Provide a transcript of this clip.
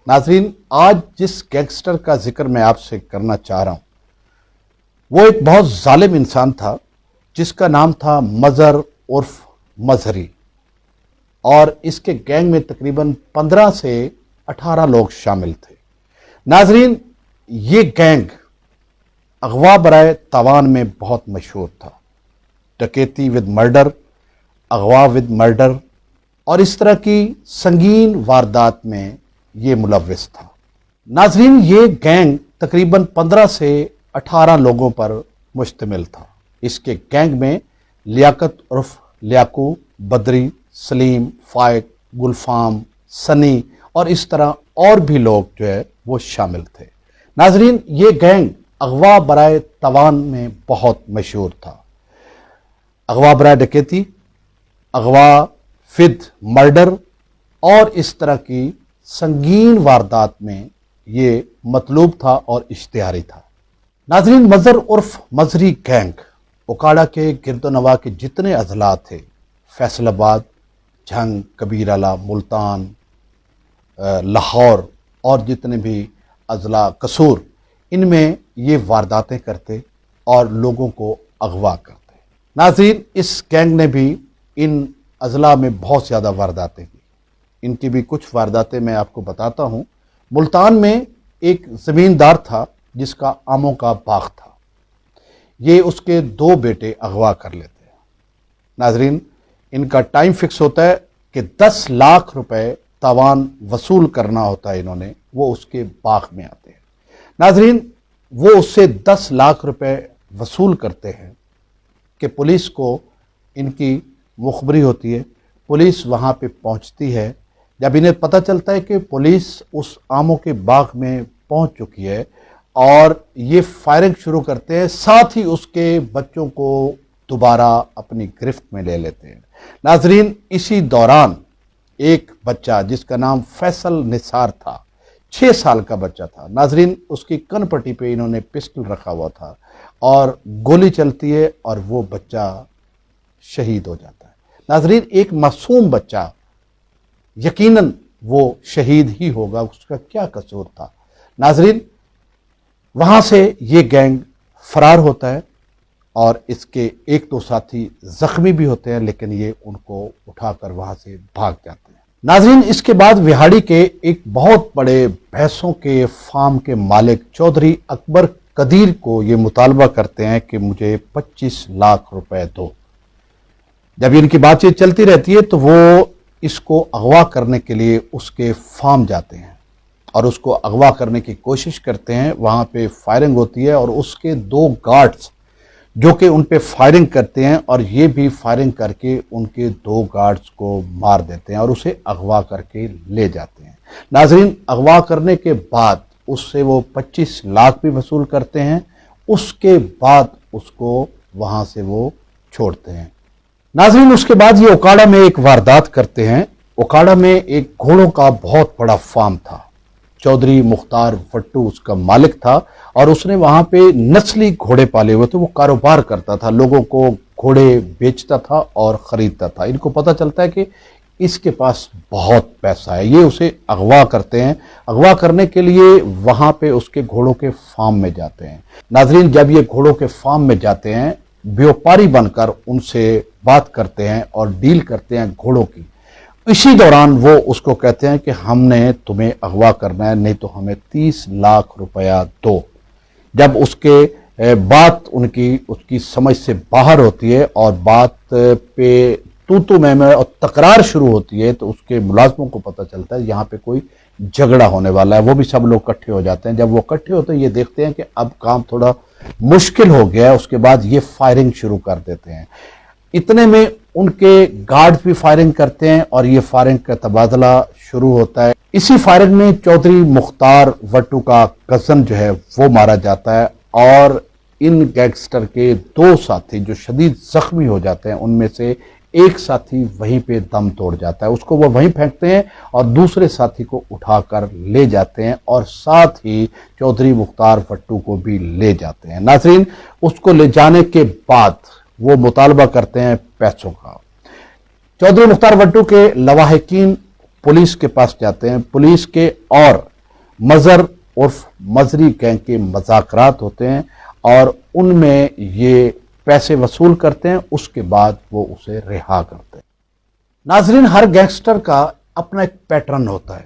नाजरीन, आज जिस गैंगस्टर का जिक्र मैं आपसे करना चाह रहा हूं वो एक बहुत जालिम इंसान था जिसका नाम था मजहर उर्फ मजहरी। और इसके गैंग में तकरीबन 15 से 18 लोग शामिल थे। नाजरीन, ये गैंग अगवा बराए तावान में बहुत मशहूर था। डकैती विद मर्डर, अगवा विद मर्डर और इस तरह की संगीन वारदात में ये मुलव्विस था। नाजरीन, ये गैंग तकरीबन 15 से 18 लोगों पर मुश्तमिल था। इसके गैंग में लियाकत उर्फ लियाकू, बदरी, सलीम, फाइक, गुलफाम, सनी और इस तरह और भी लोग जो है वो शामिल थे। नाजरीन, ये गैंग अगवा बराए तवान में बहुत मशहूर था। अगवा बराए डकैती, अगवा विद मर्डर और इस तरह की संगीन वारदात में ये मतलूब था और इश्तिहारी था। नाजरीन, मजहर उर्फ मजहरी गैंग ओकाड़ा के गिरदोनवा के जितने अजला थे, फैसलाबाद, झंग, कबीराला, मुल्तान, लाहौर और जितने भी अजला, कसूर, इनमें ये वारदातें करते और लोगों को अगवा करते। नाजरीन, इस गैंग ने भी इन अजला में बहुत ज़्यादा वारदातें की। इनकी भी कुछ वारदातें मैं आपको बताता हूँ। मुल्तान में एक ज़मींदार था जिसका आमों का बाग था। ये उसके 2 बेटे अगवा कर लेते हैं। नाजरीन, इनका टाइम फिक्स होता है कि 10 लाख रुपए तावान वसूल करना होता है इन्होंने, वो उसके बाग में आते हैं। नाजरीन, वो उससे 10 लाख रुपए वसूल करते हैं कि पुलिस को इनकी मुखबरी होती है। पुलिस वहाँ पे पहुँचती है। जब इन्हें पता चलता है कि पुलिस उस आमों के बाग में पहुँच चुकी है और ये फायरिंग शुरू करते हैं, साथ ही उसके बच्चों को दोबारा अपनी गिरफ्त में ले लेते हैं। नाजरीन, इसी दौरान एक बच्चा जिसका नाम फैसल निसार था, 6 साल का बच्चा था। नाजरीन, उसकी कनपट्टी पे इन्होंने पिस्टल रखा हुआ था और गोली चलती है और वो बच्चा शहीद हो जाता है। नाजरीन, एक मासूम बच्चा, यकीनन वो शहीद ही होगा, उसका क्या कसूर था। नाजरीन, वहां से ये गैंग फरार होता है और इसके 1-2 साथी जख्मी भी होते हैं, लेकिन ये उनको उठाकर वहां से भाग जाते हैं। नाजरीन, इसके बाद विहाड़ी के एक बहुत बड़े भैंसों के फार्म के मालिक चौधरी अकबर कदीर को ये मुतालबा करते हैं कि मुझे 25 लाख रुपए दो। जब इनकी बातचीत चलती रहती है तो वो इसको अगवा करने के लिए उसके फार्म जाते हैं और उसको अगवा करने की कोशिश करते हैं। वहाँ पे फायरिंग होती है और उसके 2 गार्ड्स जो कि उन पे फायरिंग करते हैं और ये भी फायरिंग करके उनके 2 गार्ड्स को मार देते हैं और उसे अगवा करके ले जाते हैं। नाजरीन, अगवा करने के बाद उससे वो 25 लाख भी वसूल करते हैं। उसके बाद उसको वहाँ से वो छोड़ते हैं। नाजरीन, उसके बाद ये ओकाड़ा में एक वारदात करते हैं। ओकाड़ा में एक घोड़ों का बहुत बड़ा फार्म था। चौधरी मुख्तार वट्टू उसका मालिक था और उसने वहां पे नस्ली घोड़े पाले हुए थे। वो कारोबार करता था, लोगों को घोड़े बेचता था और खरीदता था। इनको पता चलता है कि इसके पास बहुत पैसा है, ये उसे अगवा करते हैं। अगवा करने के लिए वहां पे उसके घोड़ों के फार्म में जाते हैं। नाजरीन, जब ये घोड़ों के फार्म में जाते हैं, व्यापारी बनकर उनसे बात करते हैं और डील करते हैं घोड़ों की। इसी दौरान वो उसको कहते हैं कि हमने तुम्हें अगवा करना है, नहीं तो हमें 30 लाख रुपया दो। जब उसके बात उसकी समझ से बाहर होती है और बात पे तू मैं और तकरार शुरू होती है, तो उसके मुलाजमों को पता चलता है यहाँ पे कोई झगड़ा होने वाला है। वो भी सब लोग इकट्ठे हो जाते हैं। जब वो इकट्ठे होते हैं, ये देखते हैं कि अब काम थोड़ा मुश्किल हो गया है। उसके बाद ये फायरिंग शुरू कर देते हैं। इतने में उनके गार्ड्स भी फायरिंग करते हैं और ये फायरिंग का तबादला शुरू होता है। इसी फायरिंग में चौधरी मुख्तार वट्टू का कज़न जो है वो मारा जाता है और इन गैंगस्टर के 2 साथी जो शदीद जख्मी हो जाते हैं, उनमें से एक साथी वहीं पे दम तोड़ जाता है। उसको वो वहीं फेंकते हैं और दूसरे साथी को उठाकर ले जाते हैं और साथ ही चौधरी मुख्तार वट्टू को भी ले जाते हैं। नाज़रीन, उसको ले जाने के बाद वो मुतालबा करते हैं पैसों का। चौधरी मुख्तार वट्टू के लवाहिकीन पुलिस के पास जाते हैं। पुलिस के और مظہر عرف مظہری گینگ کے مذاکرات ہوتے ہیں اور ان میں یہ پیسے وصول کرتے ہیں، اس کے بعد وہ اسے رہا کرتے ہیں۔ ناظرین، ہر گینگسٹر کا اپنا ایک پیٹرن ہوتا ہے۔